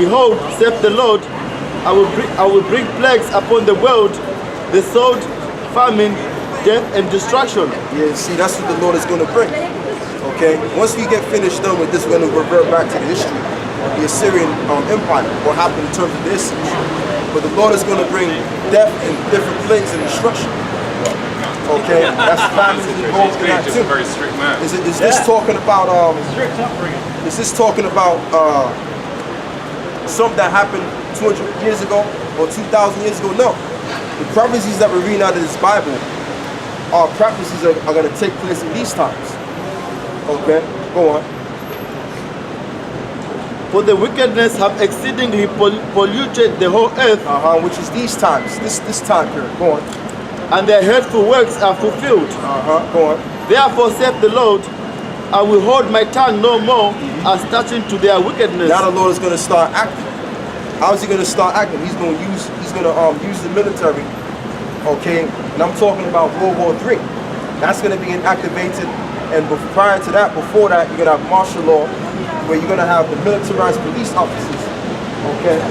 Behold, saith the Lord, I will bring plagues upon the world, the sword, famine, death, and destruction. Yeah, see, that's what the Lord is going to bring. Okay? Once we get finished done with this, we're going to revert back to the history of the Assyrian Empire, what happened in terms of their siege. But the Lord is going to bring death and different plagues and destruction. Okay? That's famine involved in that too. Very strict man. Is this talking about is this talking about something that happened 200 years ago or 2,000 years ago? No. The prophecies that we're reading out of this Bible are prophecies that are going to take place in these times. Okay, go on. For the wickedness have exceedingly polluted the whole earth, Which is these times, this time period. Go on. and their hateful works are fulfilled. Go on. Therefore saith the Lord, I will hold my tongue no more as touching to their wickedness. Now the Lord is going to start acting. How is he going to start acting? He's going to use the military. Okay, and I'm talking about World War III. That's going to be inactivated, and prior to that, before that, you're going to have martial law, where you're going to have the militarized police officers. Okay,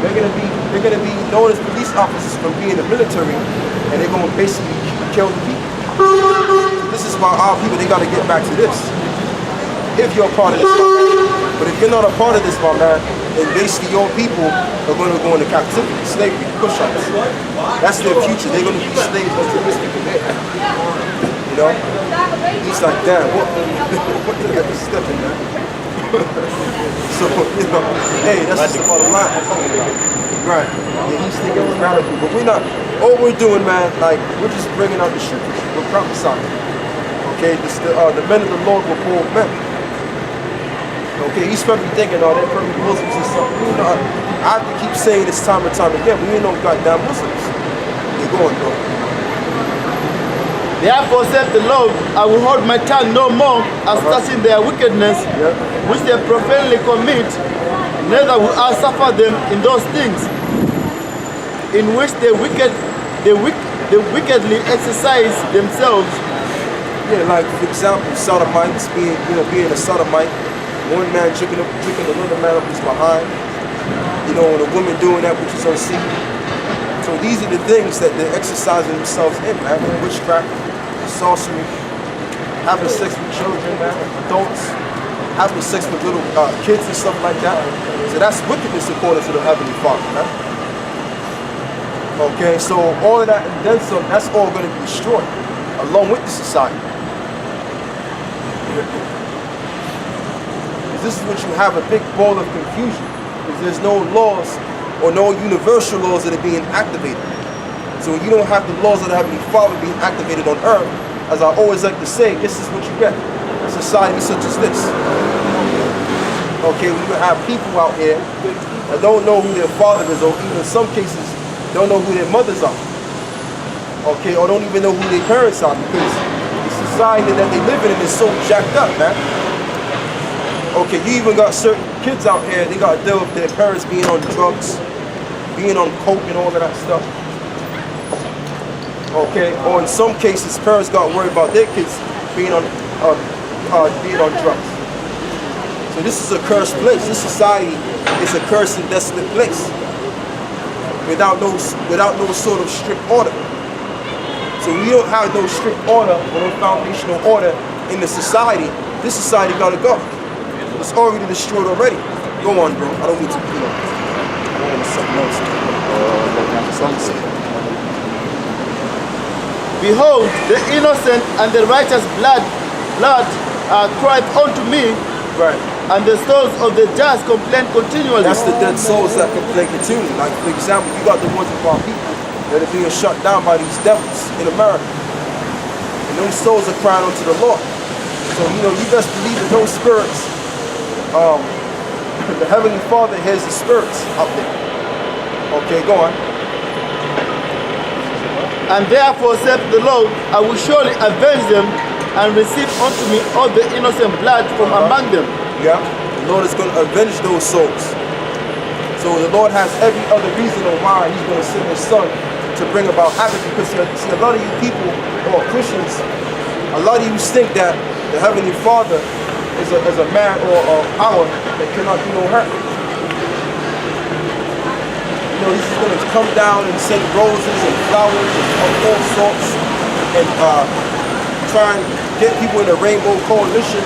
they're going to be known as police officers from being in the military, and they're going to basically kill the people. This is why our people, they got to get back to this. If you're a part of this, but if you're not a part of this, my man, then basically your people are going to go into captivity, slavery, push-ups. That's their future. They're going to be slaves until this people there. You know? He's like, damn, what did I be stepping, man? So, you know, hey, that's just the bottom line. Right. Yeah, he's thinking it's radical, but we're not. All we're doing, man, like, we're just bringing out the scriptures. We're prophesying. Okay, the men of the Lord were called men. Okay, he's probably thinking, oh, they're probably Muslims or something. You know, I have to keep saying this time and time again, we ain't no goddamn Muslims. You're going, bro. Therefore saith the Lord, I will hold my tongue no more as touching their wickedness, which they profanely commit, neither will I suffer them in those things, in which they wickedly exercise themselves. Yeah, like for example, sodomites, being a sodomite, one man drinking another man up his behind, you know, and a woman doing that which is unseen. So these are the things that they're exercising themselves in, man. Witchcraft, sorcery, having sex with children, man, adults, having sex with little kids and stuff like that. So that's wickedness according to the Heavenly Father, man. Okay, so all of that and then some, that's all going to be destroyed, along with the society. This is what you have, a big ball of confusion, because there's no laws or no universal laws that are being activated. So when you don't have the laws of the Heavenly Father being activated on earth, as I always like to say, this is what you get, a society such as this. Okay, we have people out here that don't know who their father is, or even in some cases don't know who their mothers are. Okay, or don't even know who their parents are, because the society that they live in is so jacked up, man. Okay, you even got certain kids out here, they got to deal with their parents being on drugs, being on coke and all of that stuff. Okay, or in some cases, parents got worried about their kids being on drugs. So this is a cursed place. This society is a cursed and desolate place, without no sort of strict order. So we don't have no strict order or no foundational order in the society. This society got to go. It's already destroyed already. Go on, bro. I don't need to, you know. I don't want something else. Behold, the innocent and the righteous blood cried unto me, Right. and the souls of the just complain continually. That's the dead souls that complain continually. Like, for example, you got the ones of our people that are being shut down by these devils in America. And those souls are crying unto the Lord. So, you know, you best believe that those spirits, the Heavenly Father hears the spirits up there. Okay, go on. And therefore saith the Lord, I will surely avenge them and receive unto me all the innocent blood from among them. Yeah, the Lord is going to avenge those souls. So the Lord has every other reason on why He's going to send His Son to bring about havoc. Because see, a lot of you people, or Christians, a lot of you think that the Heavenly Father is a man or a power that cannot do no hurt. he's just gonna come down and send roses and flowers of all sorts and try and get people in the Rainbow Coalition.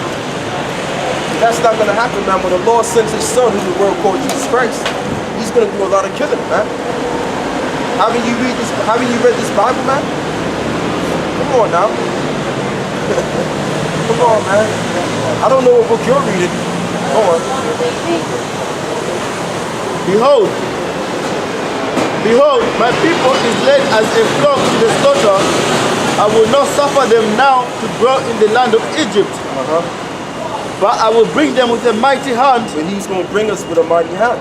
That's not gonna happen, man. When the Lord sends his son, who's the world called Jesus Christ, he's gonna do a lot of killing, man. Haven't you read this Bible, man? Come on now. Come on, man. I don't know what book you're reading. Go on. Behold, my people is led as a flock to the slaughter. I will not suffer them now to dwell in the land of Egypt. But I will bring them with a mighty hand. But he's going to bring us with a mighty hand.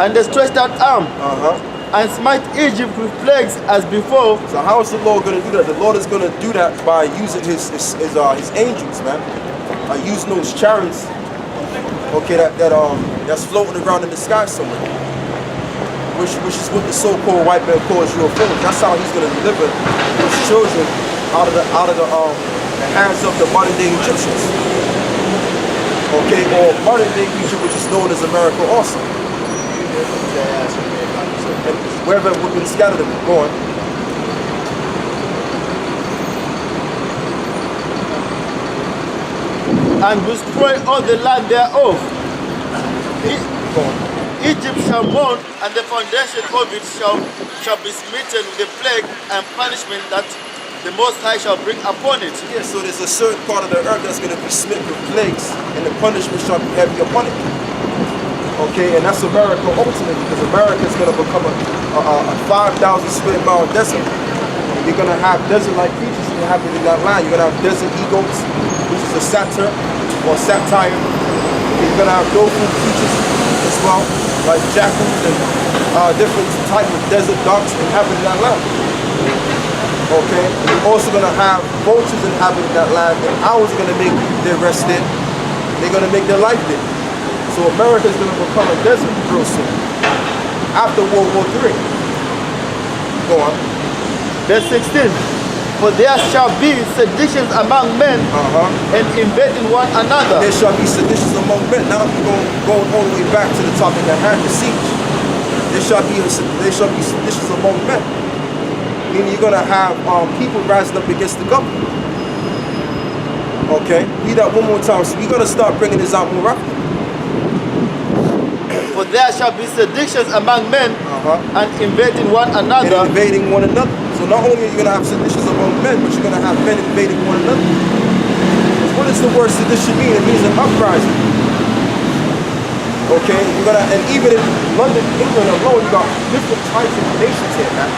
And a stretched out arm. And smite Egypt with plagues as before. So how is the Lord going to do that? The Lord is going to do that by using his angels, man. Using those chariots, okay, that's floating around in the sky somewhere. Which is what the so-called white man calls UFOs. That's how he's going to deliver his children out of the hands of the modern day Egyptians. Okay, or modern day Egypt, which is known as America also. And wherever we've been scattered, go on. And destroy all the land thereof. Egypt shall mourn, and the foundation of it shall be smitten with the plague and punishment that the Most High shall bring upon it. Yeah, so there's a certain part of the earth that's going to be smitten with plagues, and the punishment shall be heavy upon it. Okay, and that's America ultimately, because America is going to become a 5,000 square mile desert. You're going to have desert-like creatures inhabiting that land. You're going to have desert eagles, which is a satyr or satire. You're going to have no food creatures as well, like jackals and different type of desert dogs inhabiting that land. Okay, you're also going to have vultures inhabiting that land, and owls are going to make their rest there. They're going to make their life there. So America is going to become a desert real soon, after World War III. Go on. Verse 16. For there shall be seditions among men and invading one another. There shall be seditions among men. Now we're going all the way back to the topic at hand, the siege. There shall be seditions among men. Meaning you're going to have people rising up against the government. Okay? Read that one more time. So we're going to start bringing this out more often. For there shall be seditions among men and invading one another. And invading one another. So not only are you going to have seditions among men, but you're going to have men invading one another. What does the word sedition mean? It means an uprising. Okay? And even in London, England alone, you got different types of nations here, man.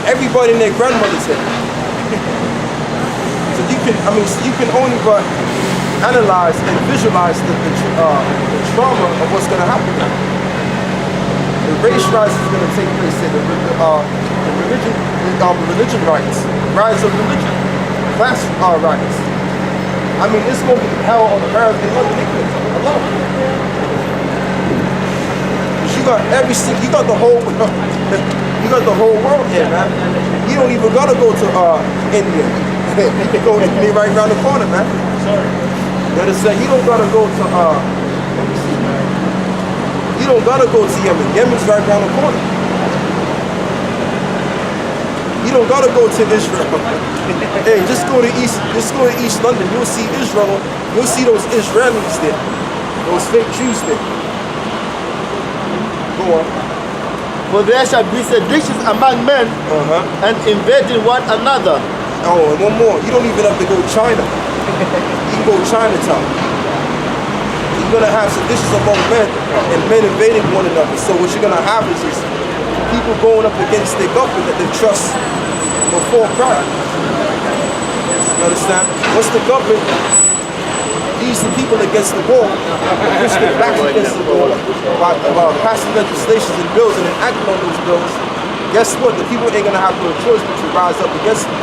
Everybody and their grandmother's here. So you can only but analyze and visualize the trauma of what's going to happen now. The race rise is going to take place here. Religion riots, rise of religion, class riots. I mean, it's going to be hell on earth in London, England alone. You got the whole, you got the whole world here, man. You don't even gotta go to India. You can go to India right around the corner, man. Sorry. You understand? You don't gotta go to let me see, man. You don't gotta go to Yemen. Yemen's right around the corner. You don't gotta go to Israel. Hey, just go to East London. You'll see Israel. You'll see those Israelis there. Those fake Jews there. Go on. For there shall be seditions among men and invading one another. Oh, and one more. You don't even have to go China. You can go Chinatown. You're going to have seditions among men and men invading one another. So what you're going to have is people going up against their government that they trust before Christ. You understand? Once the government leads the people against the wall, push their backs against the wall by passing legislations and bills and enacting on those bills, guess what? The people ain't going to have no choice but to rise up against them.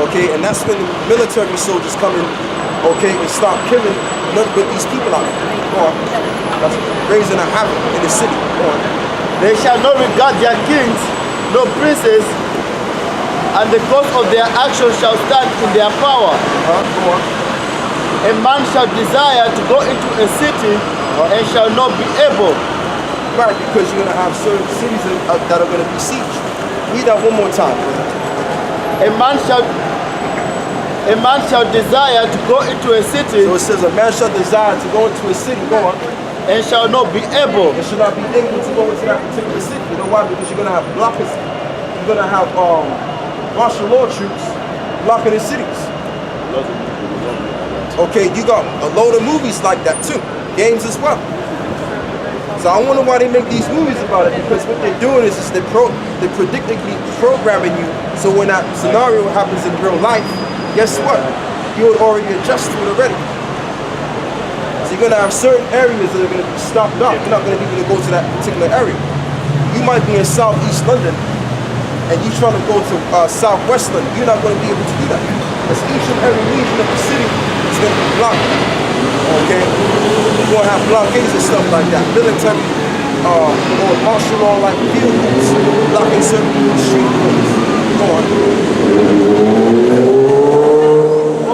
Okay, and that's when the military soldiers come in, okay, and start killing nothing but these people out there. Go on. That's raising a havoc in the city. Go on. They shall not regard their kings, no princes, and the cause of their actions shall stand in their power. Go on. A man shall desire to go into a city and shall not be able. Right, because you're going to have certain cities that are going to be sieged. Read that one more time. A man shall desire to go into a city. So it says a man shall desire to go into a city. Go on. And shall not be able. And shall not be able to go into that particular city. You know why? Because you're going to have blockers. You're going to have martial law troops blocking the cities. Okay, you got a load of movies like that too. Games as well. So I wonder why they make these movies about it, because what they're doing is they're predictably programming you, so when that scenario happens in real life, guess what? You would already adjust to it already. So you're going to have certain areas that are going to be stopped up. You're not going to be able to go to that particular area. You might be in Southeast London, and you're trying to go to Southwest London. You're not going to be able to do that. Because each and every region of the city is going to be blocked. Okay, you're gonna have blockades and stuff like that. Military or martial law like vehicles blocking certain street roads. Go on.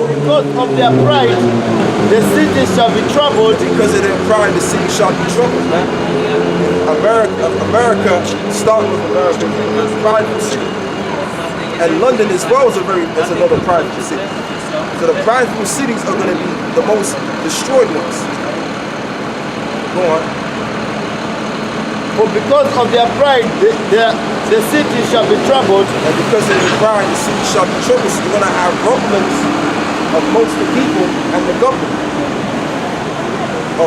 Because of their pride, the city shall be troubled. Because of their pride, the city shall be troubled, man. America, starting with America, is a prideful city. And London as well is another prideful city. So the prideful cities are going to be the most destroyed ones. Go on. For because of their pride, the city shall be troubled. And because of their pride, the city shall be troubled. So you're going to have rumblings amongst the people and the government.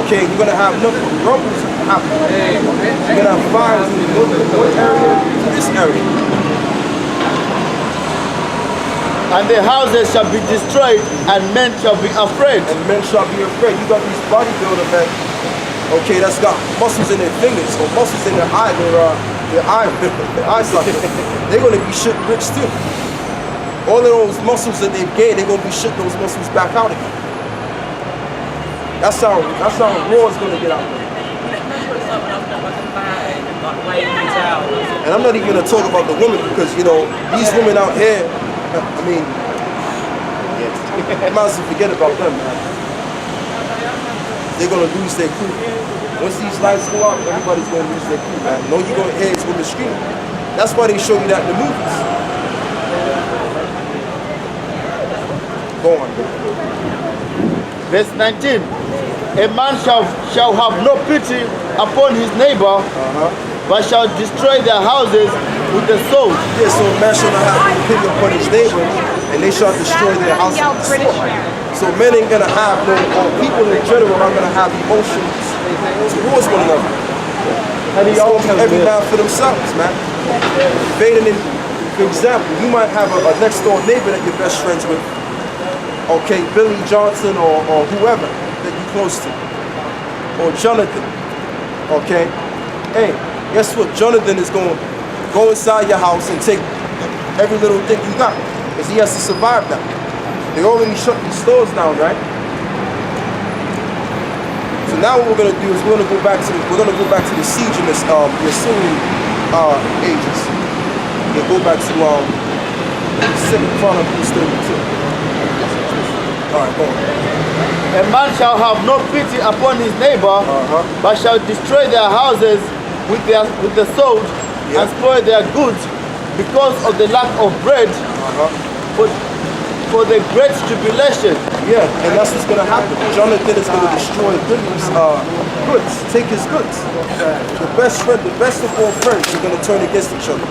Okay, you're going to have nothing but rumbles happening. You're going to have fires in one area to this area. And the houses shall be destroyed, and men shall be afraid. And men shall be afraid. You got these bodybuilder men, okay, that's got muscles in their fingers or muscles in their eye, their eye socket. They're going to be shit rich too. All of those muscles that they've gained, they're going to be shit those muscles back out again. That's how Raw is going to get out there. And I'm not even going to talk about the women, because, you know, these women out here, I mean, you might as well forget about them, man. They're going to lose their crew. Once these lights go out, everybody's going to lose their crew, man. No, you're going to hear is women screaming. That's why they show you that in the movies. Go on. Verse 19. A man shall have no pity upon his neighbor, but shall destroy their houses with the sword. Yeah, so a man shall not have pity upon his neighbor, and they shall destroy their houses with the sword. So men ain't gonna have no, people in general aren't gonna have emotions towards one another. And every man for themselves, man. Fading in, for example, you might have a next door neighbor that you're best friends with. Okay, Billy Johnson or whoever that you're close to. Or Jonathan. Okay? Hey, guess what? Jonathan is going to go inside your house and take every little thing you got, because he has to survive that. They already shut these stores down, right? So now what we're gonna do is we're gonna go back to the siege in the Assyrian ages. We'll go back to 2 Chronicles 32. All right, go on. A man shall have no pity upon his neighbor, but shall destroy their houses with the sword, and spoil their goods because of the lack of bread, for the great tribulation. Yeah, and that's what's going to happen. Jonathan is going to destroy Billy's goods, take his goods. The best friend, the best of all friends, are going to turn against each other.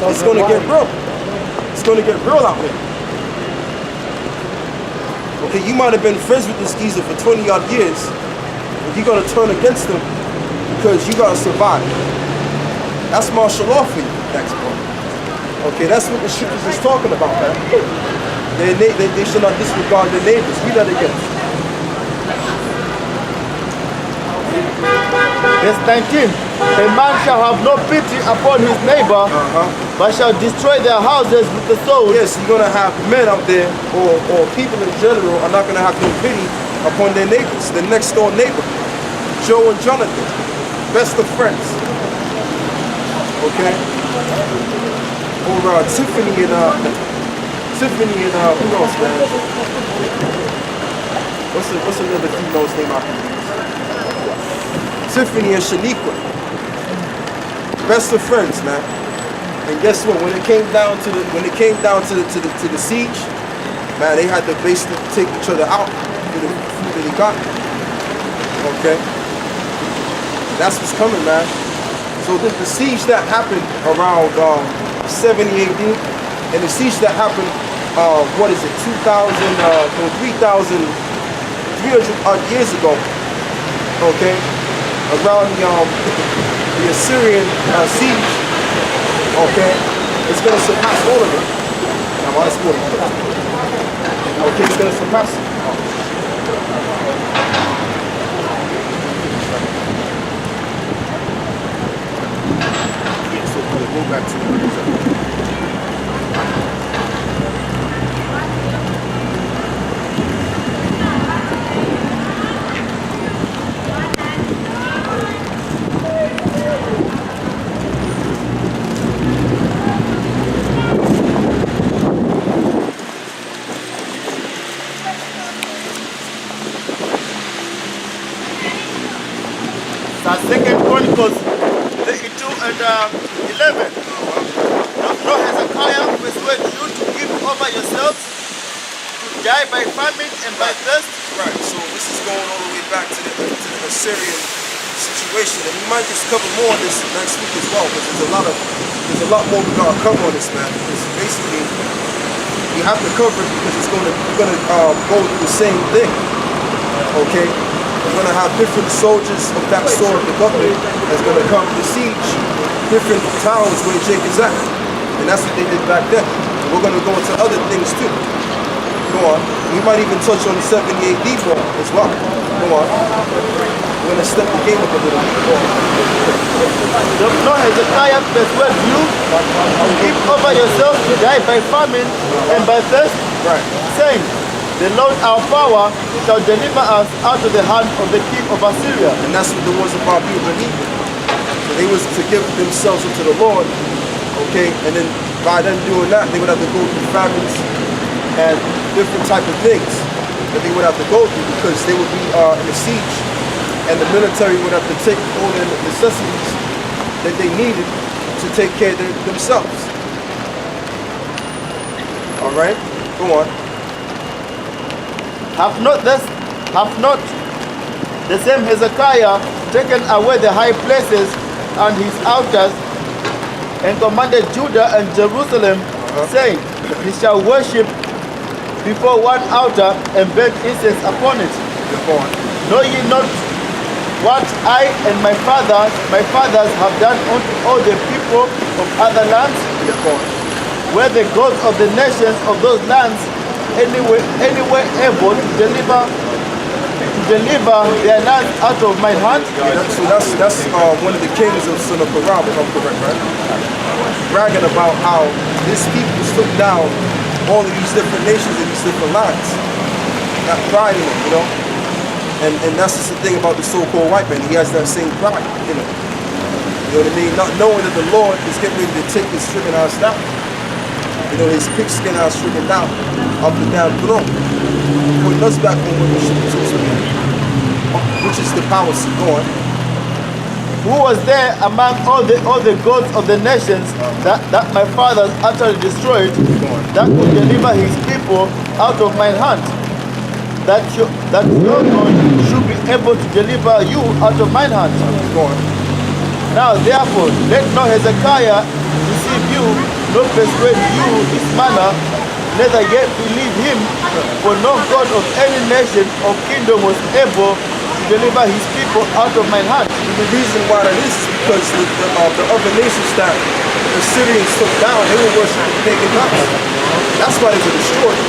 It's going to get real. It's going to get real out here. Okay, you might have been friends with this geezer for 20 odd years, but you're going to turn against him because you got to survive. That's martial law for you, next point. Okay, that's what the scriptures is talking about, man. They should not disregard their neighbors. Read that again. Verse 19. A man shall have no pity upon his neighbor, but shall destroy their houses with the sword. Yes, you're going to have men out there, or people in general, are not going to have no pity upon their neighbors, the next door neighbor. Joe and Jonathan, best of friends. Okay? Or Tiffany and who else, man? What's another female's name I can use? Tiffany and Shaniqua. Best of friends, man. And guess what? When it came down to the siege, man, they had to basically take each other out for the food that they got. Okay? That's what's coming, man. So the siege that happened around 70 AD, and the siege that happened, 3,300 odd years ago, okay, around the Assyrian siege, okay, it's going to surpass all of it. Now, why is it? Okay, it's going to surpass it. So go back to the Second Chronicles 32 and 11. No Hezekiah persuade you to give over yourselves to die by famine and by thirst. Right, so this is going all the way back to the Assyrian situation, and we might just cover more of this next week as well, because there's a lot more we gotta cover on this, man. Because basically, you have to cover it because we're gonna go through the same thing. Okay, we're gonna have different soldiers of that sort of the government that's gonna come to siege different towns where Jake is at, and that's what they did back then. And we're gonna go into other things too. Go on. We might even touch on the 70 AD war as well. Go on. We're gonna step the game up a little bit. Go on. No Hezekiah persuade you to give over yourselves to die by famine and by thirst, Right. saying, the Lord our power shall deliver us out of the hand of the king of Assyria. And that's what it was about being believers. So they was to give themselves unto the Lord, okay, and then by them doing that, they would have to go through famines and different type of things that they would have to go through because they would be in a siege, and the military would have to take all the necessities that they needed to take care of themselves. All right, go on. Have not the same Hezekiah taken away the high places and his altars, and commanded Judah and Jerusalem, saying, he shall worship before one altar and burn incense upon it. Know ye not what I and my fathers have done unto all the people of other lands? Where the gods of the nations of those lands anywhere able to deliver their land out of my hand? So that's one of the kings of Sennacherib, if I'm correct, right? Bragging about how his people took down all of these different nations and these different lands. Not pride in it, you know? And that's just the thing about the so-called white man. He has that same pride, you know? You know what I mean? Not knowing that the Lord is getting ready to take his stricken house down. You know, his pigskin house stricken down, up and down throne. Putting us back on what we should be supposed to be, which is the power to go on. Who was there among all the gods of the nations that my fathers utterly destroyed, that could deliver his people out of my hand? That your God should be able to deliver you out of mine hand. Now therefore, let not Hezekiah deceive you, nor persuade you this manner, neither yet believe him, for no God of any nation or kingdom was able to deliver his people out of mine hand. The reason why that is because the other nations that the Syrians took down, they were worshiping pagan gods. That's why they were destroyed.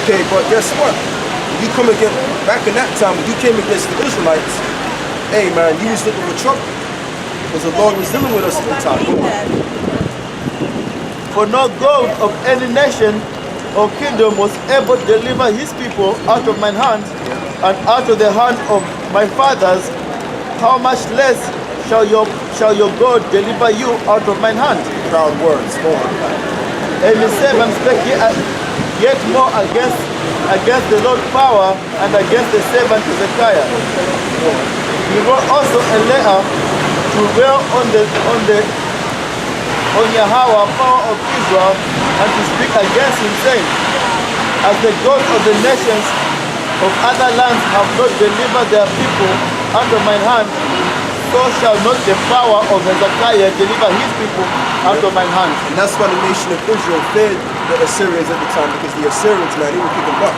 Okay, but guess what? When you come against, back in that time, when you came against the Israelites, hey man, you was looking for trouble. Because the Lord was dealing with us at the time. For no God of any nation or kingdom was able to deliver his people out of mine hand and out of the hand of my fathers. How much less shall your God deliver you out of mine hand? Proud words, go on. And the servant spake yet more against the Lord's power and against the servant Hezekiah. He wrote also a letter to rail on Yahweh, power of Israel, and to speak against him, saying, as the gods of the nations of other lands have not delivered their people under my hand, so shall not the power of Hezekiah deliver his people under my hand. And that's why the nation of Israel feared the Assyrians at the time, because the Assyrians, man, they were kicking butt.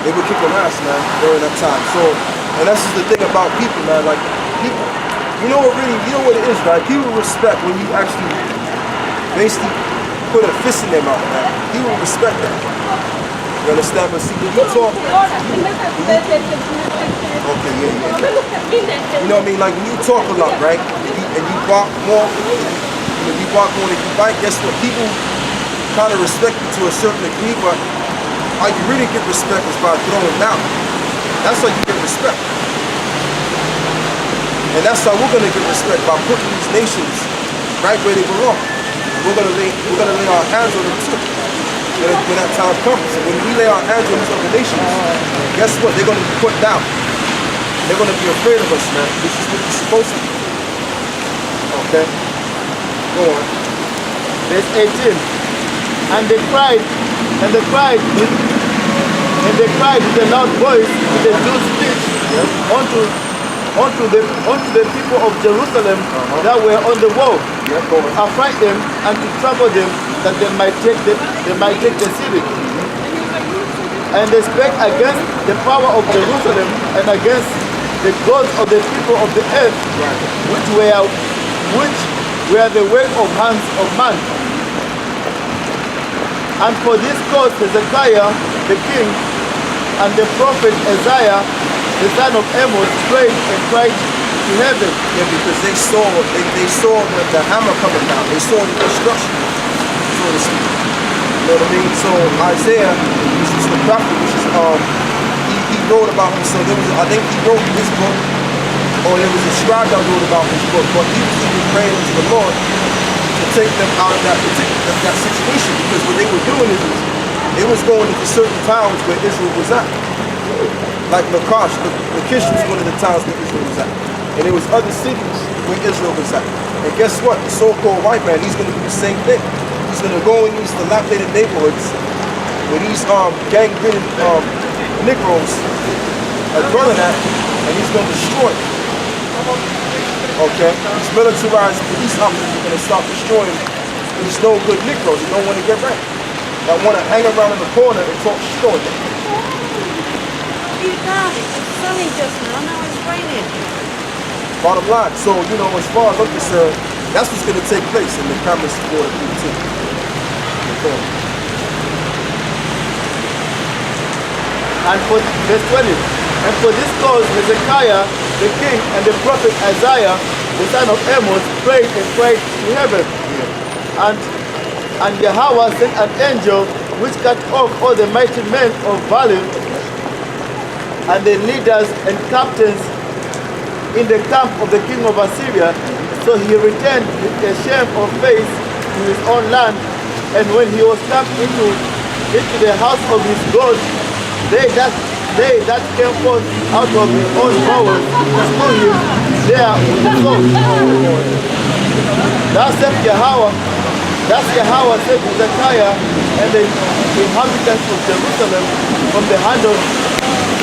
They were kicking ass, man, during that time. So, and that's just the thing about people, man. Like, people, you know what it is, right? People respect when you actually basically put a fist in their mouth, man. People respect that. You understand? But see, when you talk, okay, yeah. You know what I mean? Like when you talk a lot, right? And you bark more, when you bark more than you bite, guess what? People kind of respect you to a certain degree, but how you really get respect is by throwing down. That's how you get respect. And that's how we're gonna get respect, by putting these nations right where they belong. We're gonna lay our hands on them too. When that time comes. And when we lay our hands on these other nations, guess what? They're gonna be put down. They're gonna be afraid of us, man. This is what we're supposed to do. Okay? Go on. Verse 18. And they cried with a loud voice in the Jews' speech unto the people of Jerusalem that were on the wall, affright them and to trouble them, that they might take the city. And they spake against the power of Jerusalem and against the gods of the people of the earth, which were the work of hands of man. And for this cause Hezekiah the king and the prophet Isaiah the son of Amos prayed and cried to heaven. Yeah, because they saw the hammer coming down. They saw the destruction, so to speak. You know what I mean? So Isaiah, which is the prophet, which is he wrote about himself. I think he wrote this book, or there was a scribe that wrote about this book, but he was even praying to the Lord to take them out of that situation, because what they were doing is they was going into certain towns where Israel was at. Like Lakish was one of the towns where Israel was at. And there was other cities where Israel was at. And guess what? The so-called white man, he's going to do the same thing. He's going to go in these dilapidated neighborhoods where these gang-ridden Negroes are dwelling at, and he's going to destroy them. Okay? These militarized police officers are going to start destroying these no good Negroes that don't want to get right. That want to hang around in the corner and talk shit on them. It's sunny just now it's raining. Bottom line, so you know, as far as I'm concerned, that's what's going to take place in the comments for the too. And for verse 20, and for this cause Hezekiah the king and the prophet Isaiah the son of Amos prayed and cried to heaven. And Yahweh sent an angel which cut off all the mighty men of valor and the leaders and captains in the camp of the king of Assyria. So he returned with a shame of face to his own land. And when he was come into the house of his God, they that came forth out of his own bowels slew him there with the sword. Thus Yahweh said to Hezekiah and the inhabitants of Jerusalem from the hand of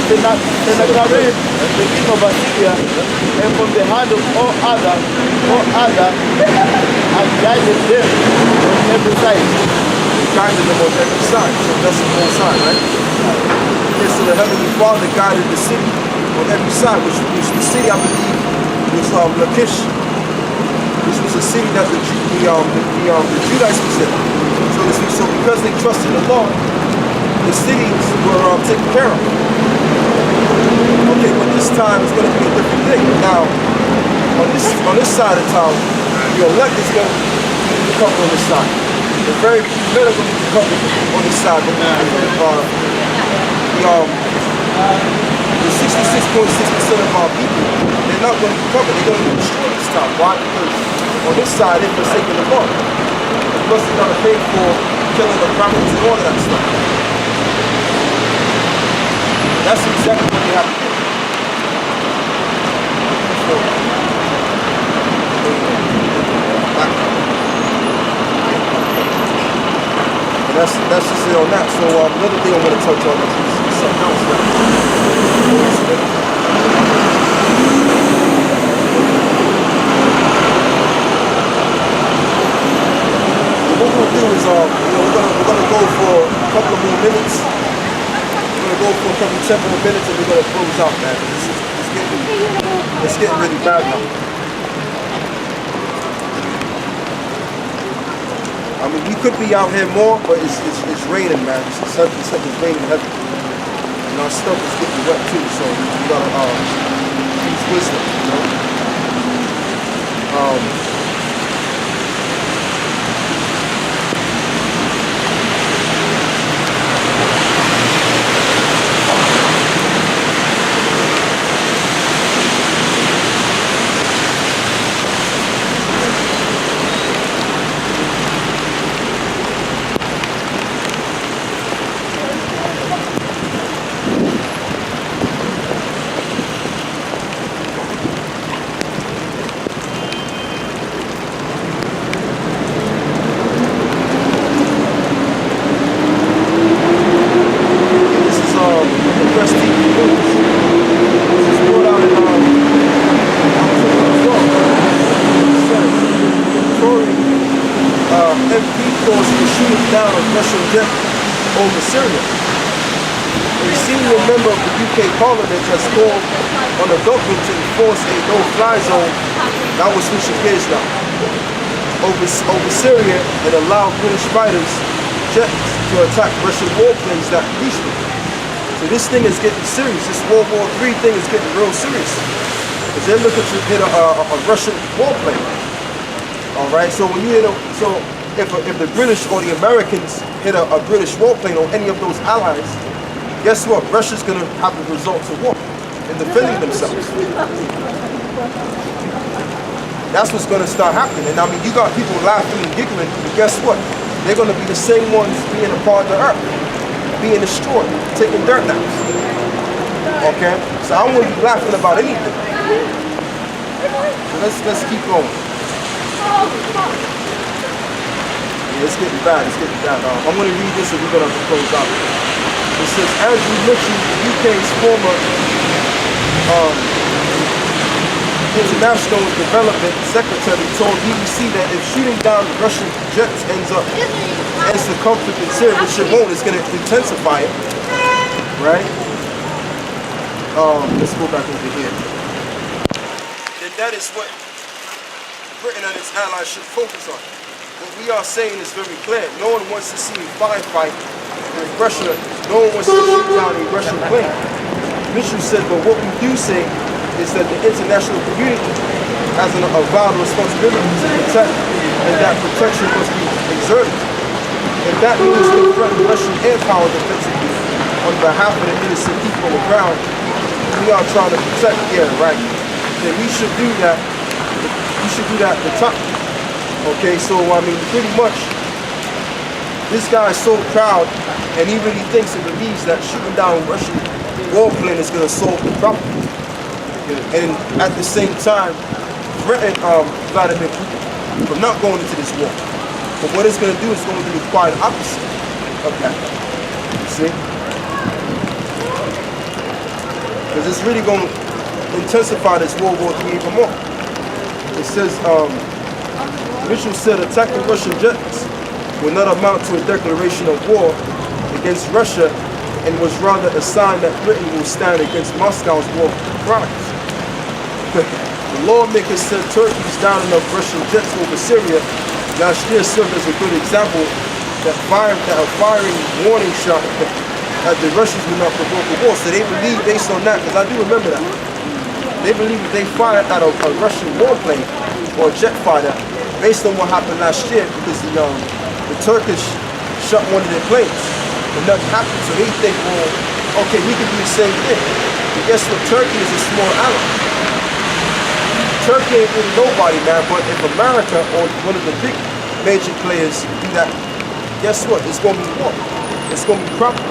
Sennacherib, the king of Assyria, and from the hand of all other, and guided them on every side. Guided them on every side. So that's the whole side, right? Okay, so the Heavenly Father guided the city on every side, which the city, I believe, was Lakish, which was a city that the Judites was in. So because they trusted the Lord, the cities were taken care of. Okay, but this time it's going to be a different thing. Now, on this side of town, the elect is going to be covered on this side. The very few men are going to be covered on this side. But the 66.6% of our people, they're not going to be covered. They're going to be destroyed this time. Why? Because on this side, they're forsaking the Lord. Plus, they're going to pay for killing the prophets and all of that stuff. That's exactly what they have to do. on that. So another thing I want to touch on is something else. What we'll do is, we're gonna go for a couple of more minutes. We're gonna go for a couple 10 more minutes, and we're gonna close out, man. It's getting really bad now. I mean, we could be out here more, but it's raining, man. It's raining heavy, and our stuff is getting wet too. So we gotta use wisdom, you know. Over Syria. A senior member of the UK Parliament has called on the government to enforce a no-fly zone, that was switching gears now, over Syria, and allow British fighters jets to attack Russian warplanes that reached them. So this thing is getting serious. This World War III thing is getting real serious. Because they're looking to hit a Russian warplane. Alright, so when you hit if the British or the Americans hit a British warplane or any of those allies, guess what? Russia's going to have the results of war in defending themselves. That's what's going to start happening. And I mean, you got people laughing and giggling, but guess what? They're going to be the same ones being a part of the earth, being destroyed, taking dirt naps. Okay? So I wouldn't be laughing about anything. So let's keep going. It's getting bad, I'm going to read this and we're going to have to close out. It says, Andrew Mitchell, UK's former International Development Secretary, told BBC that if shooting down Russian jets ends the conflict in Syria, which it won't, it's going to intensify it, right? Let's go back over here. Then that is what Britain and its allies should focus on. What we are saying is very clear. No one wants to see a firefight with Russia. No one wants to shoot down a Russian plane. Mitchell said, but what we do say is that the international community has a vital responsibility to protect, and that protection must be exerted. If that means confronting Russian air power defensively on behalf of the innocent people on the ground, we are trying to protect, then we should do that. We should do that at the top. Okay, so I mean, pretty much, this guy is so proud, and he really thinks and believes that shooting down a Russian warplane is going to solve the problem. And at the same time, threaten Vladimir Putin from not going into this war. But what it's going to do is going to be the quite opposite of that. See? Because it's really going to intensify this World War III even more. It says, Mitchell said attacking Russian jets will not amount to a declaration of war against Russia, and was rather a sign that Britain will stand against Moscow's war crimes. The lawmakers said Turkey's downing of Russian jets over Syria last year served as a good example that a firing warning shot that the Russians would not provoke a war. So they believe, based on that, because I do remember that, they believe if they fired at a Russian warplane or a jet fighter, based on what happened last year, because the Turkish shot one of their planes, but nothing happened. So they think, well, okay, we can do the same thing. But guess what? Turkey is a small ally. Turkey ain't really nobody, man. But if America or one of the big major players do that, guess what? It's going to be war. It's going to be problem.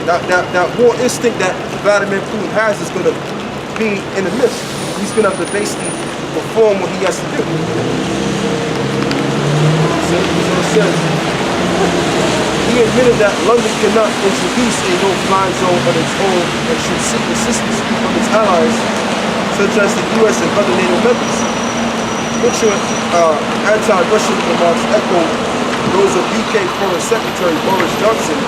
That war instinct that Vladimir Putin has is going to be in the midst. He's going to have to basically perform what he has to do. So it says, he admitted that London cannot introduce a no-fly zone on its own and should seek assistance from its allies, such as the U.S. and other NATO members. Mutual anti-Russian remarks echo those of UK Foreign Secretary Boris Johnson,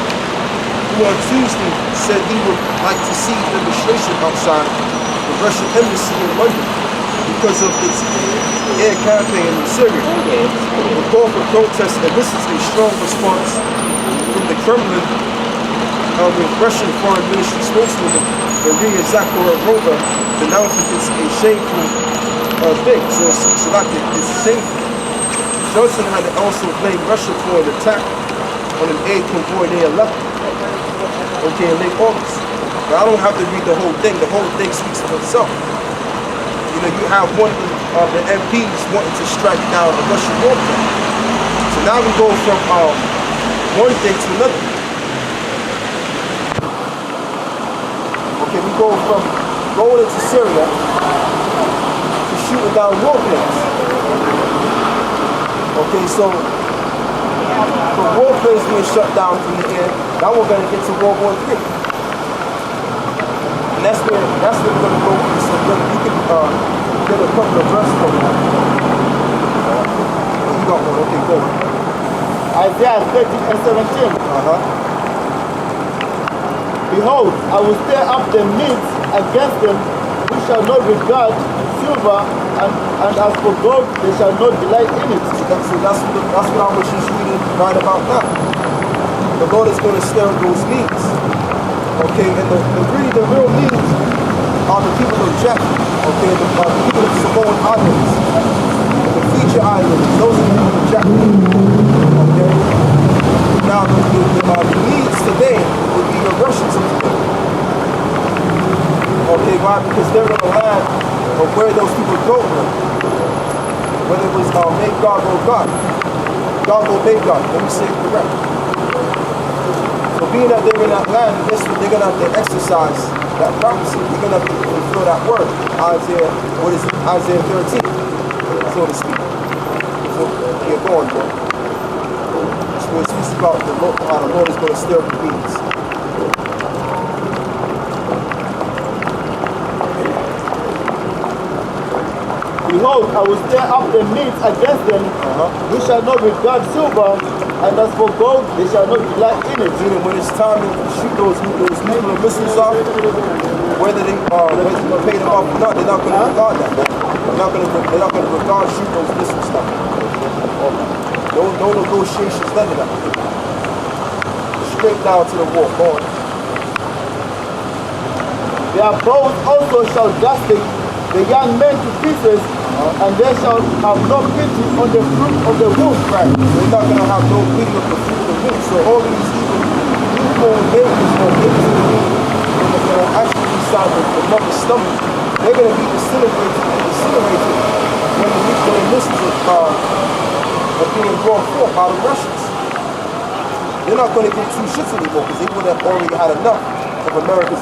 who on Tuesday said he would like to see demonstration outside the Russian embassy in London because of its air campaign in Syria. The call for protests elicits a strong response from the Kremlin, with Russian Foreign Ministry spokeswoman Maria Zakharova denouncing it's a shameful thing. So it's shameful. Johnson had to also blame Russia for an attack on an aid convoy near Aleppo, in late August. Now, I don't have to read the whole thing. The whole thing speaks for itself. You know, you have one of the MPs wanting to strike down a Russian warplane. So now we go from one thing to another. Okay, we go from going into Syria to shooting down warplanes. Okay, so warplanes being shut down from the air, now we're going to get to World War III. And that's where we're going to go. So you can get a couple of verses from that. You got one, okay, go. Isaiah 13 and 17. Behold, I will stir up the midst against them, who shall not regard silver, and as for gold, they shall not delight in it. So that's what I was just reading right about now. The Lord is going to stir up those needs. Okay, and the real needs are the people of Jack. Okay, the people of Samoan Islands, the Fiji Islands. Those are the people of Jack. Okay. Now the needs today would be the Russians of today. Okay, why? Because they're in the land of where those people go from. Whether it was make God go God. God go make God. Let me say it correct. So being that they're in that land, they're going to have to exercise that prophecy. They're going to have to fulfill that word. Isaiah 13, so to speak. So you're going, bro. So it speaks about how the Lord is going to stir up the beats. Behold, I will stir up the midst against them, who shall not regard silver, and as for gold, they shall not delight in it. Meaning when it's time to shoot those nuclear missiles off, whether they pay them off or not, they're not going to regard that. They're not going to regard shoot those missiles stuff. No negotiations, none of that. Straight down to the war, going. Their bows also shall dust the young men to pieces, and they shall have no pity on the fruit of the womb. Right. They're not going to have no pity on the fruit of the womb. So all these newborn babies or babies in the womb, when they're going to actually be inside the mother's stomach, they're going to be disintegrated when the missiles are being brought forth by the Russians. They're not going to give two shits anymore because they would have already had enough of America's